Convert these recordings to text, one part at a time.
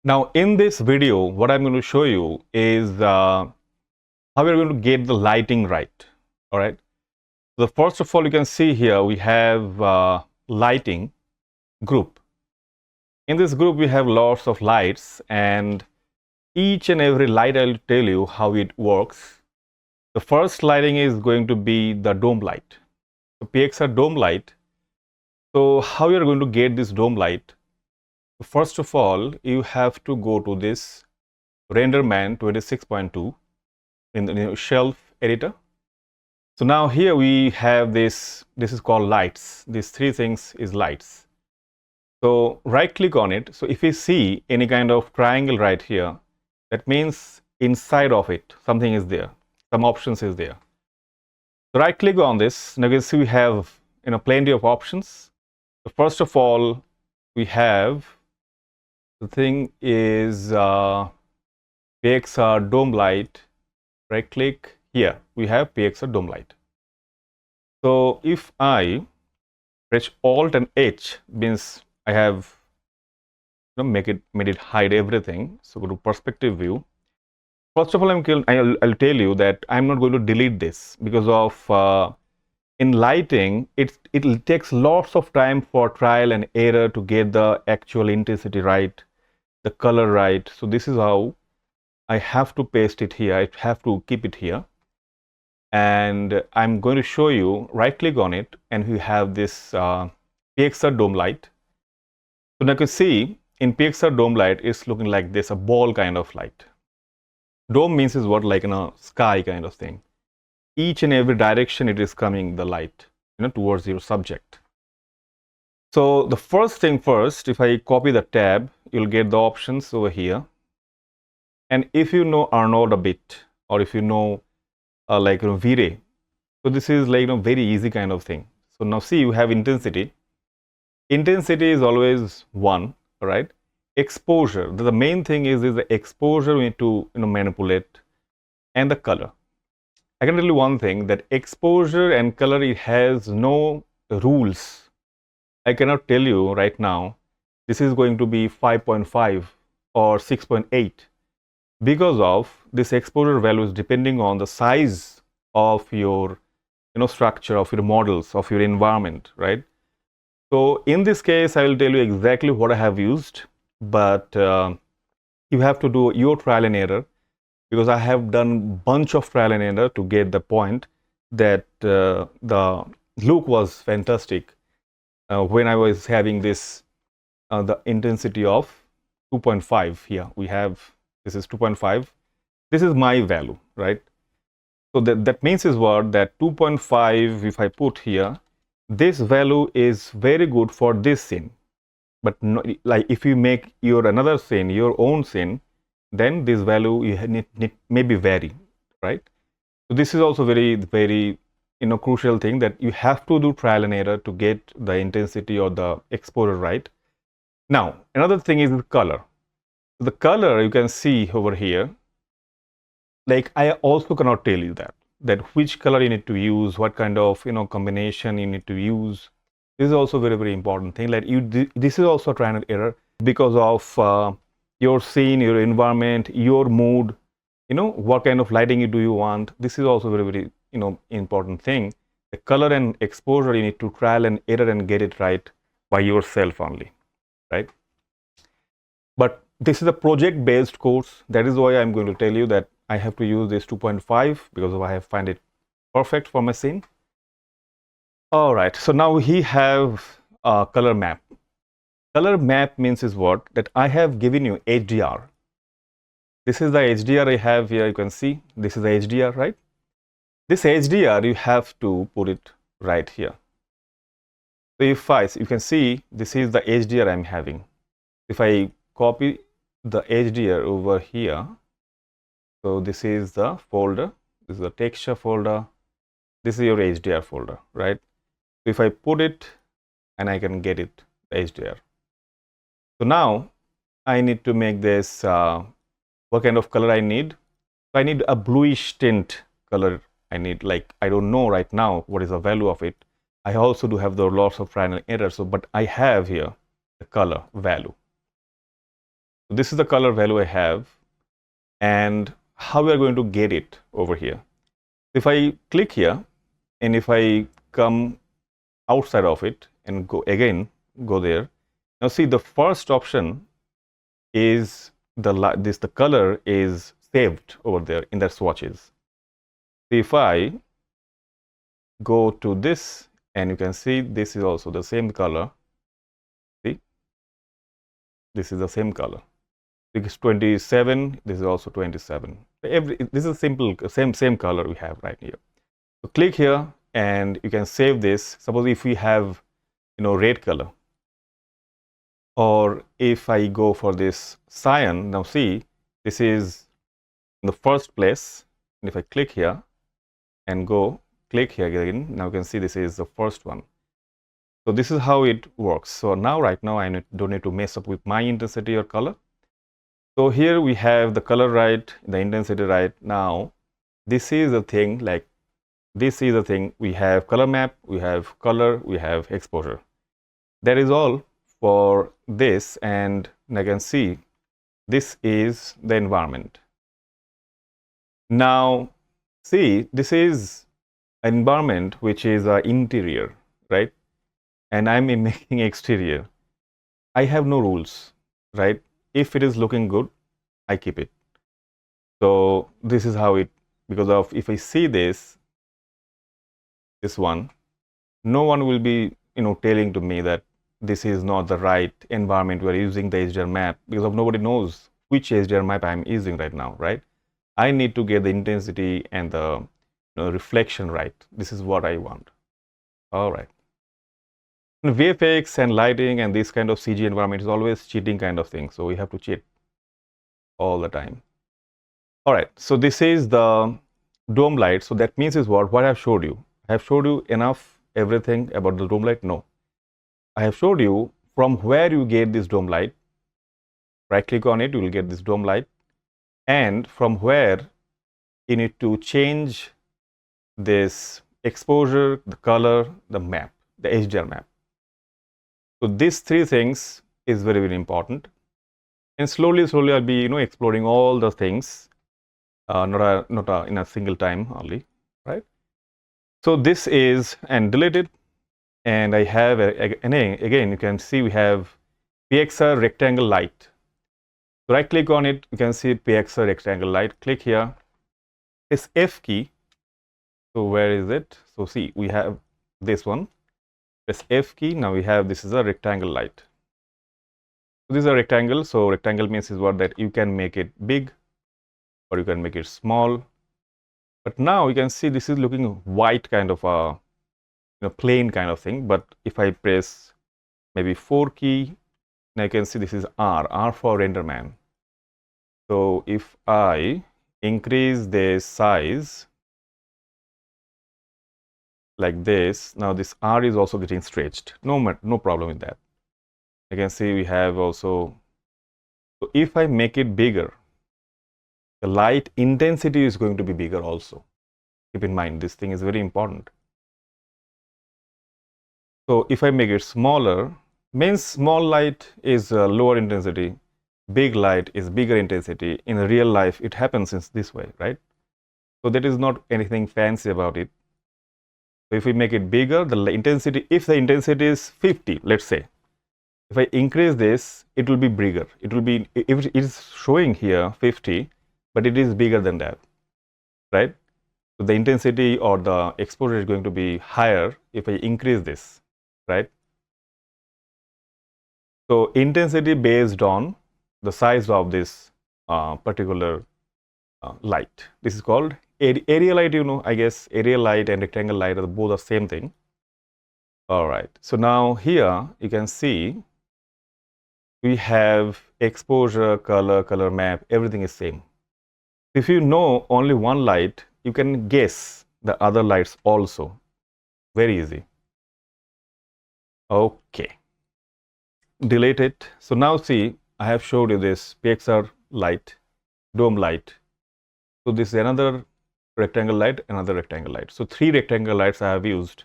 Now, in this video, what I'm going to show you is how we're going to get the lighting right. All right. So, first of all, you can see here we have lighting group. In this group, we have lots of lights, and each and every light I'll tell you how it works. The first lighting is going to be the dome light. So, PXR dome light. So, how you're going to get this dome light? First of all, you have to go to this Renderman 26.2 in the shelf editor. So now here we have this is called lights. These three things is lights. So right click on it. So if you see any kind of triangle right here, that means inside of it something is there, some options is there. So right click on this. Now you can see we have plenty of options. So first of all, we have the thing is PXR dome light. Right click here, we have PXR dome light. So if I press Alt and H, means I have made it hide everything. So go to perspective view. First of all, I'll tell you that I'm not going to delete this because of in lighting it takes lots of time for trial and error to get the actual intensity right, the color right. So this is how I have to paste it here. I have to keep it here. And I'm going to show you, right click on it, and we have this PXR dome light. So now you can see in PXR dome light, it's looking like this, a ball kind of light. Dome means is what, like in a sky kind of thing. Each and every direction it is coming, the light, towards your subject. So the first thing first, if I copy the tab, you'll get the options over here. And if you know Arnold a bit, or if you know V-Ray, so this is like very easy kind of thing. So now see, you have intensity. Intensity is always 1, right? Exposure, the main thing is the exposure we need to manipulate, and the color. I can tell you one thing, that exposure and color, it has no rules. I cannot tell you right now this is going to be 5.5 or 6.8 because of this exposure values depending on the size of your structure, of your models, of your environment, right? So in this case, I will tell you exactly what I have used, but you have to do your trial and error, because I have done bunch of trial and error to get the point that the look was fantastic when I was having this the intensity of 2.5. Here we have, this is 2.5. This is my value, right? So that means is what, that 2.5, if I put here, this value is very good for this scene. But no, like if you make your another scene, your own scene, then this value you need maybe vary, right? So this is also very crucial thing, that you have to do trial and error to get the intensity or the exposure right. Now another thing is the color. The color you can see over here, like I also cannot tell you that which color you need to use, what kind of combination you need to use. This is also very important thing. Like this is also trial and error because of your scene, your environment, your mood, what kind of lighting do you want. This is also very important thing. The color and exposure, you need to trial and error and get it right by yourself only, right? But this is a project based course. That is why I'm going to tell you that I have to use this 2.5 because I have find it perfect for my scene. All right, so now we have a color map. Color map means is what, that I have given you HDR. This is the HDR I have here. You can see this is the HDR, right? This HDR you have to put it right here. So if you can see, this is the HDR I'm having. If I copy the HDR over here, so this is the folder, this is the texture folder, this is your HDR folder, right? So if I put it and I can get it, the HDR. So now I need to make this, what kind of color I need? So I need a bluish tint color. I need, like, I don't know right now what is the value of it. I also do have the lots of trial and error. So, but I have here the color value. So this is the color value I have, and how we are going to get it over here. If I click here, and if I come outside of it and go again, go there. Now see, the first option is the color is saved over there in the swatches. If I go to this, and you can see this is also the same color. See, this is the same color. This is 27. This is also 27. This is simple, same color we have right here. So click here, and you can save this. Suppose if we have, red color, or if I go for this cyan, now see, this is in the first place, and if I click here and go click here again, now you can see this is the first one. So this is how it works. So now right now I don't need to mess up with my intensity or color. So here we have the color right, the intensity right. Now this is the thing, like this is the thing, we have color map, we have color, we have exposure. That is all for this, and I can see this is the environment. Now see, this is an environment which is interior, right? And I'm making exterior. I have no rules, right? If it is looking good, I keep it. So this is how it, because of, if I see this one, no one will be, telling to me that this is not the right environment we are using the HDR map, because of nobody knows which HDR map I'm using right now, right? I need to get the intensity and the reflection right. This is what I want. All right. VFX and lighting and this kind of CG environment is always cheating kind of thing. So we have to cheat all the time. All right. So this is the dome light. So that means is what I've showed you. I have showed you enough everything about the dome light? No. I have showed you from where you get this dome light. Right click on it, you will get this dome light. And from where you need to change this exposure, the color, the map, the HDR map. So these three things is very, very important. And slowly I'll be, exploring all the things, not in a single time only, right? So this is, and delete it. And I have, again, you can see we have PXR rectangle light. So right click on it, you can see PXR rectangle light. Click here, this F key. So where is it? So see, we have this one. Press F key. Now we have, this is a rectangle light. So this is a rectangle. So rectangle means is what, that you can make it big or you can make it small. But now you can see this is looking white kind of a plain kind of thing. But if I press maybe 4 key, now you can see this is R for Renderman. So if I increase the size like this, now this R is also getting stretched. No problem with that. You can see we have also, so if I make it bigger, the light intensity is going to be bigger also. Keep in mind, this thing is very important. So if I make it smaller, means small light is lower intensity, big light is bigger intensity. In real life, it happens in this way, right? So that is not anything fancy about it. So if we make it bigger, the intensity, if the intensity is 50, let's say, if I increase this, it will be bigger. It will be, if it is showing here 50, but it is bigger than that, right? So the intensity or the exposure is going to be higher if I increase this, right? So intensity based on the size of this particular light. This is called area light, I guess area light and rectangle light are both the same thing. All right. So now here you can see we have exposure, color map, everything is same. If you know only one light, you can guess the other lights also. Very easy. Okay. Delete it. So now see, I have showed you this PXR light, dome light. So this is another rectangle light, another rectangle light. So 3 rectangle lights I have used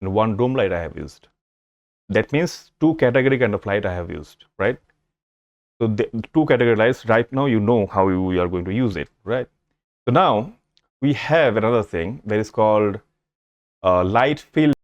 and 1 dome light I have used. That means 2 category kind of light I have used, right? So the two categorized, right now you know how we are going to use it, right? So now we have another thing that is called light field